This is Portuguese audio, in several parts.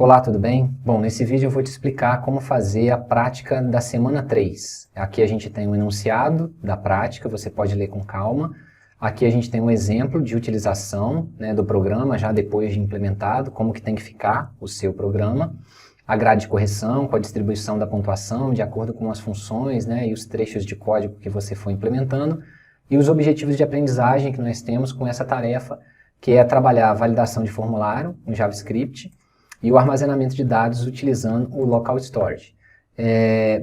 Olá, tudo bem? Bom, nesse vídeo eu vou te explicar como fazer a prática da semana 3. Aqui a gente tem um enunciado da prática, você pode ler com calma. Aqui a gente tem um exemplo de utilização, do programa, já depois de implementado, como que tem que ficar o seu programa. A grade de correção, com a distribuição da pontuação, de acordo com as funções, e os trechos de código que você for implementando. E os objetivos de aprendizagem que nós temos com essa tarefa, que é trabalhar a validação de formulário em JavaScript, e o armazenamento de dados utilizando o Local Storage.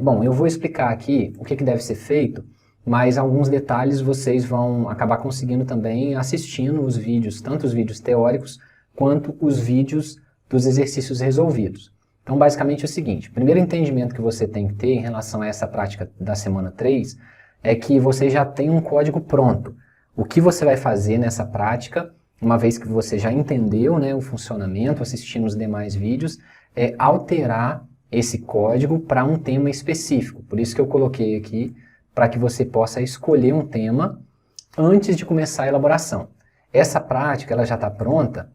Bom, eu vou explicar aqui o que deve ser feito, mas alguns detalhes vocês vão acabar conseguindo também assistindo os vídeos, tanto os vídeos teóricos quanto os vídeos dos exercícios resolvidos. Então, basicamente é o seguinte, o primeiro entendimento que você tem que ter em relação a essa prática da semana 3 é que você já tem um código pronto. O que você vai fazer nessa prática, uma vez que você já entendeu o funcionamento, assistindo os demais vídeos, é alterar esse código para um tema específico. Por isso que eu coloquei aqui, para que você possa escolher um tema antes de começar a elaboração. Essa prática ela já está pronta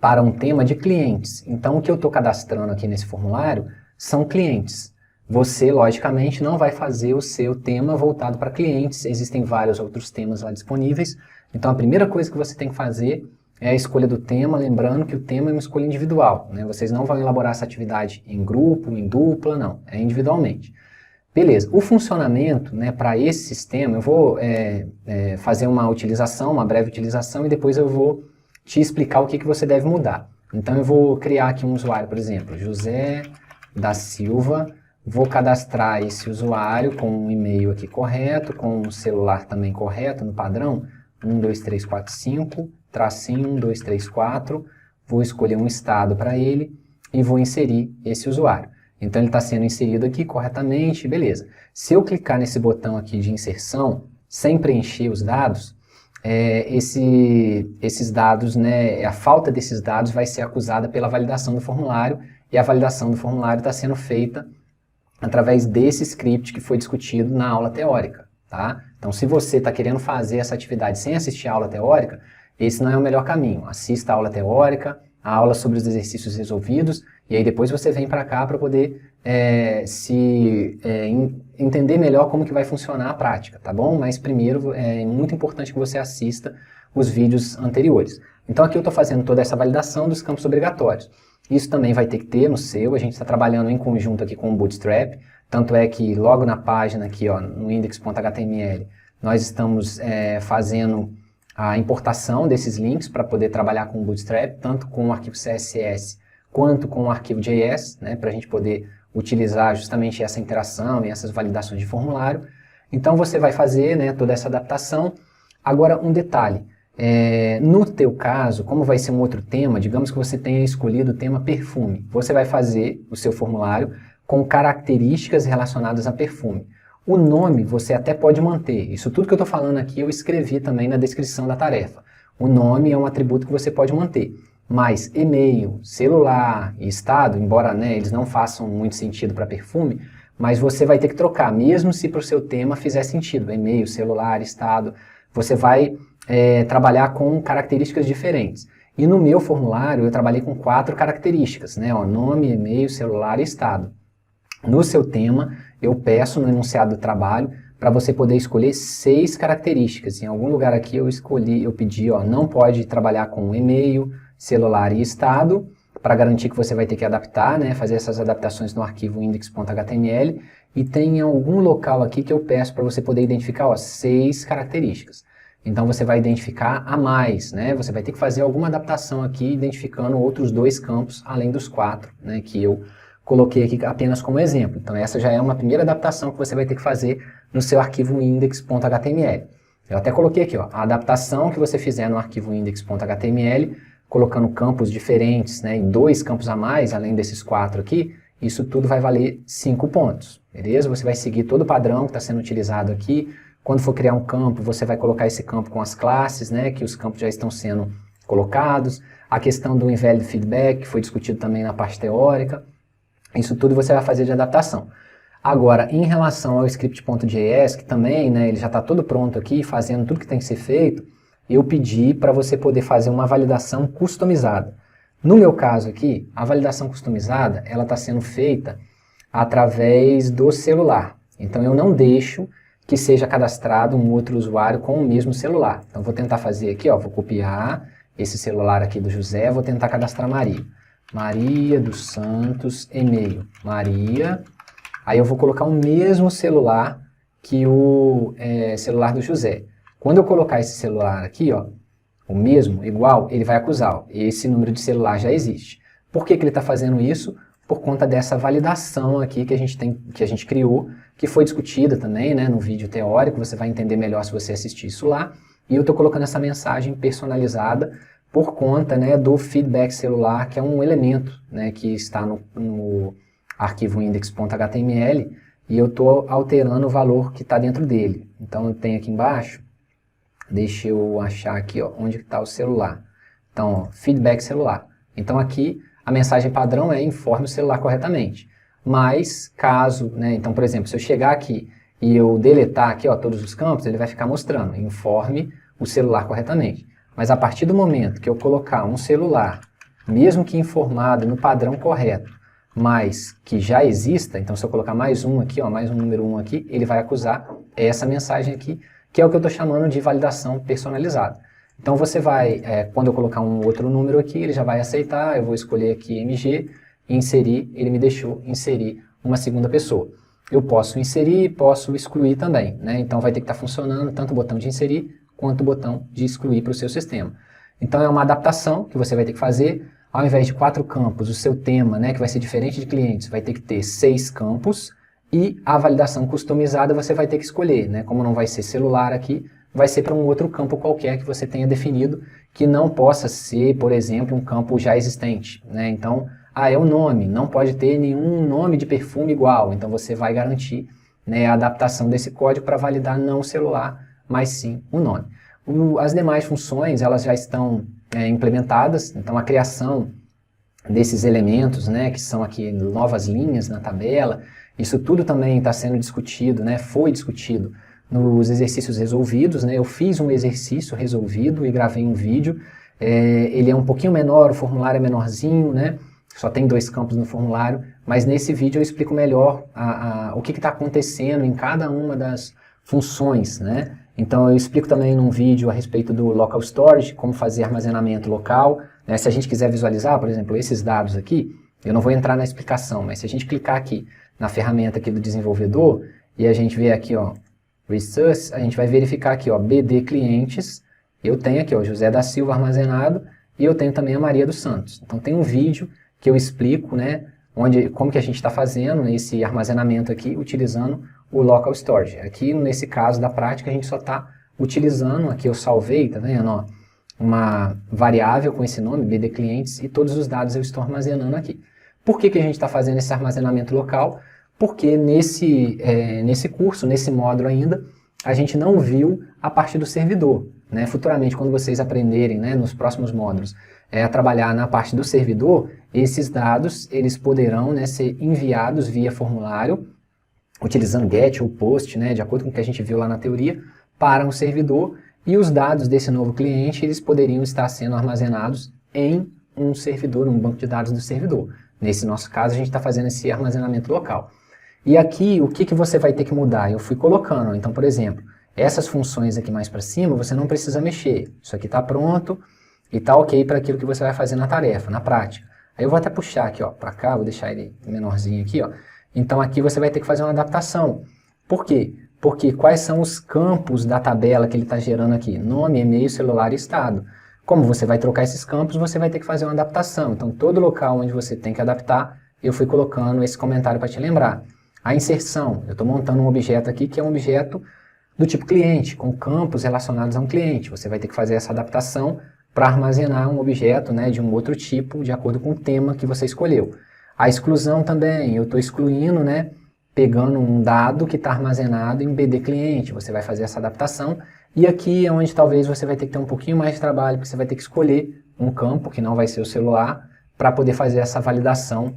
para um tema de clientes. Então, o que eu estou cadastrando aqui nesse formulário são clientes. Você, logicamente, não vai fazer o seu tema voltado para clientes, existem vários outros temas lá disponíveis. Então, a primeira coisa que você tem que fazer é a escolha do tema, lembrando que o tema é uma escolha individual. Vocês não vão elaborar essa atividade em grupo, em dupla, não, é individualmente. Beleza, o funcionamento para esse sistema, eu vou fazer uma utilização, uma breve utilização, e depois eu vou te explicar o que você deve mudar. Então, eu vou criar aqui um usuário, por exemplo, José da Silva. Vou cadastrar esse usuário com um e-mail aqui correto, com um celular também correto no padrão, 12345, tracinho 1234, vou escolher um estado para ele e vou inserir esse usuário. Então ele está sendo inserido aqui corretamente, beleza. Se eu clicar nesse botão aqui de inserção, sem preencher os dados, esses dados, a falta desses dados vai ser acusada pela validação do formulário, e a validação do formulário está sendo feita através desse script que foi discutido na aula teórica, tá? Então, se você está querendo fazer essa atividade sem assistir a aula teórica, esse não é o melhor caminho. Assista a aula teórica, a aula sobre os exercícios resolvidos, e aí depois você vem para cá para poder entender melhor como que vai funcionar a prática, tá bom? Mas primeiro é muito importante que você assista os vídeos anteriores. Então aqui eu estou fazendo toda essa validação dos campos obrigatórios. Isso também vai ter que ter no seu, a gente está trabalhando em conjunto aqui com o Bootstrap, tanto é que logo na página aqui, no index.html, nós estamos fazendo a importação desses links para poder trabalhar com o Bootstrap, tanto com o arquivo CSS quanto com o arquivo JS, para a gente poder utilizar justamente essa interação e essas validações de formulário. Então você vai fazer toda essa adaptação. Agora um detalhe, no teu caso, como vai ser um outro tema, digamos que você tenha escolhido o tema perfume, você vai fazer o seu formulário com características relacionadas a perfume. O nome você até pode manter, isso tudo que eu estou falando aqui eu escrevi também na descrição da tarefa. O nome é um atributo que você pode manter, mas e-mail, celular e estado, embora eles não façam muito sentido para perfume, mas você vai ter que trocar, mesmo se para o seu tema fizer sentido, e-mail, celular, estado, você vai trabalhar com características diferentes. E no meu formulário eu trabalhei com 4 características, nome, e-mail, celular e estado. No seu tema, eu peço no enunciado do trabalho para você poder escolher 6 características. Em algum lugar aqui eu pedi, não pode trabalhar com e-mail, celular e estado, para garantir que você vai ter que adaptar, fazer essas adaptações no arquivo index.html, e tem algum local aqui que eu peço para você poder identificar 6 características. Então você vai identificar a mais, você vai ter que fazer alguma adaptação aqui, identificando outros 2 campos, além dos 4, que eu coloquei aqui apenas como exemplo. Então essa já é uma primeira adaptação que você vai ter que fazer no seu arquivo index.html. Eu até coloquei aqui, a adaptação que você fizer no arquivo index.html, colocando campos diferentes, e 2 campos a mais, além desses 4 aqui, isso tudo vai valer 5 pontos, beleza? Você vai seguir todo o padrão que está sendo utilizado aqui. Quando for criar um campo, você vai colocar esse campo com as classes, que os campos já estão sendo colocados. A questão do invalid feedback, que foi discutido também na parte teórica. Isso tudo você vai fazer de adaptação. Agora, em relação ao script.js, que também ele já está todo pronto aqui, fazendo tudo que tem que ser feito, eu pedi para você poder fazer uma validação customizada. No meu caso aqui, a validação customizada, ela está sendo feita através do celular. Então eu não deixo que seja cadastrado um outro usuário com o mesmo celular. Então vou tentar fazer aqui, ó, vou copiar esse celular aqui do José, vou tentar cadastrar Maria. Maria dos Santos, e-mail, Maria. Aí eu vou colocar o mesmo celular que o celular do José. Quando eu colocar esse celular aqui, ó, o mesmo, igual, ele vai acusar, ó, esse número de celular já existe. Por que que ele está fazendo isso? Por conta dessa validação aqui que a gente criou, que foi discutida também, né, no vídeo teórico, você vai entender melhor se você assistir isso lá. E eu estou colocando essa mensagem personalizada por conta, né, do feedback celular, que é um elemento, né, que está no arquivo index.html, e eu estou alterando o valor que está dentro dele. Então eu tenho aqui embaixo, deixa eu achar aqui, ó, onde está o celular. Então, ó, feedback celular. Então aqui a mensagem padrão é informe o celular corretamente. Mas caso, né, então por exemplo, se eu chegar aqui e eu deletar aqui, ó, todos os campos, ele vai ficar mostrando, informe o celular corretamente. Mas a partir do momento que eu colocar um celular, mesmo que informado no padrão correto, mas que já exista, então se eu colocar mais um aqui, ó, mais um número 1 aqui, ele vai acusar essa mensagem aqui, que é o que eu estou chamando de validação personalizada. Então você vai, quando eu colocar um outro número aqui, ele já vai aceitar, eu vou escolher aqui MG, inserir, ele me deixou inserir uma segunda pessoa. Eu posso inserir, posso excluir também, né? Então vai ter que estar funcionando tanto o botão de inserir, quanto o botão de excluir para o seu sistema. Então é uma adaptação que você vai ter que fazer. Ao invés de 4 campos, o seu tema, né, que vai ser diferente de clientes, vai ter que ter 6 campos, e a validação customizada você vai ter que escolher, né? Como não vai ser celular aqui, vai ser para um outro campo qualquer que você tenha definido, que não possa ser, por exemplo, um campo já existente, né? Então, é o nome, não pode ter nenhum nome de perfume igual, então você vai garantir, né, a adaptação desse código para validar não o celular, mas sim o nome. As demais funções, elas já estão implementadas, então a criação desses elementos, né, que são aqui novas linhas na tabela, isso tudo também está sendo discutido, né, foi discutido nos exercícios resolvidos, né, eu fiz um exercício resolvido e gravei um vídeo, ele é um pouquinho menor, o formulário é menorzinho, né, só tem 2 campos no formulário, mas nesse vídeo eu explico melhor o que está acontecendo em cada uma das funções, né. Então eu explico também num vídeo a respeito do local storage, como fazer armazenamento local, né? Se a gente quiser visualizar, por exemplo, esses dados aqui, eu não vou entrar na explicação, mas se a gente clicar aqui na ferramenta aqui do desenvolvedor, e a gente ver aqui, ó, Resource, a gente vai verificar aqui, ó, BD clientes, eu tenho aqui, ó, José da Silva armazenado, e eu tenho também a Maria dos Santos. Então tem um vídeo que eu explico, né, como que a gente está fazendo esse armazenamento aqui, utilizando o local storage. Aqui, nesse caso da prática, a gente só está utilizando, aqui eu salvei, tá vendo, ó, uma variável com esse nome, BD clientes, e todos os dados eu estou armazenando aqui. Por que que a gente está fazendo esse armazenamento local? Porque nesse curso, nesse módulo ainda, a gente não viu a parte do servidor, né? Futuramente, quando vocês aprenderem, né, nos próximos módulos, a trabalhar na parte do servidor, esses dados eles poderão, né, ser enviados via formulário, utilizando GET ou POST, né, de acordo com o que a gente viu lá na teoria, para um servidor, e os dados desse novo cliente eles poderiam estar sendo armazenados em um servidor, um banco de dados do servidor. Nesse nosso caso, a gente está fazendo esse armazenamento local. E aqui, o que você vai ter que mudar? Eu fui colocando, então, por exemplo, essas funções aqui mais para cima, você não precisa mexer. Isso aqui está pronto e está ok para aquilo que você vai fazer na tarefa, na prática. Aí eu vou até puxar aqui, ó, para cá, vou deixar ele menorzinho aqui, ó. Então aqui você vai ter que fazer uma adaptação. Por quê? Porque quais são os campos da tabela que ele está gerando aqui? Nome, e-mail, celular e estado. Como você vai trocar esses campos, você vai ter que fazer uma adaptação. Então todo local onde você tem que adaptar, eu fui colocando esse comentário para te lembrar. A inserção, eu estou montando um objeto aqui que é um objeto do tipo cliente, com campos relacionados a um cliente. Você vai ter que fazer essa adaptação para armazenar um objeto, né, de um outro tipo, de acordo com o tema que você escolheu. A exclusão também, eu estou excluindo, né, pegando um dado que está armazenado em BD cliente. Você vai fazer essa adaptação. E aqui é onde talvez você vai ter que ter um pouquinho mais de trabalho, porque você vai ter que escolher um campo, que não vai ser o celular, para poder fazer essa validação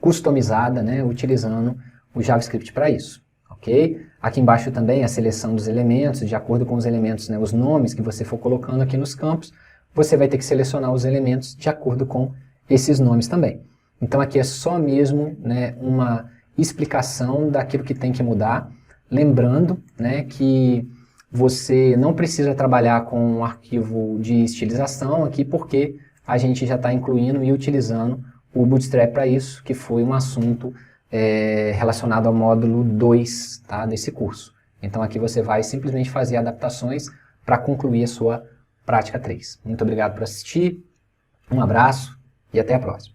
customizada, né, utilizando o JavaScript para isso, ok? Aqui embaixo também a seleção dos elementos, de acordo com os elementos, né, os nomes que você for colocando aqui nos campos, você vai ter que selecionar os elementos de acordo com esses nomes também. Então aqui é só mesmo, né, uma explicação daquilo que tem que mudar, lembrando, né, que você não precisa trabalhar com um arquivo de estilização aqui, porque a gente já está incluindo e utilizando o Bootstrap para isso, que foi um assunto relacionado ao módulo 2, tá, desse curso. Então aqui você vai simplesmente fazer adaptações para concluir a sua prática 3. Muito obrigado por assistir, um abraço e até a próxima.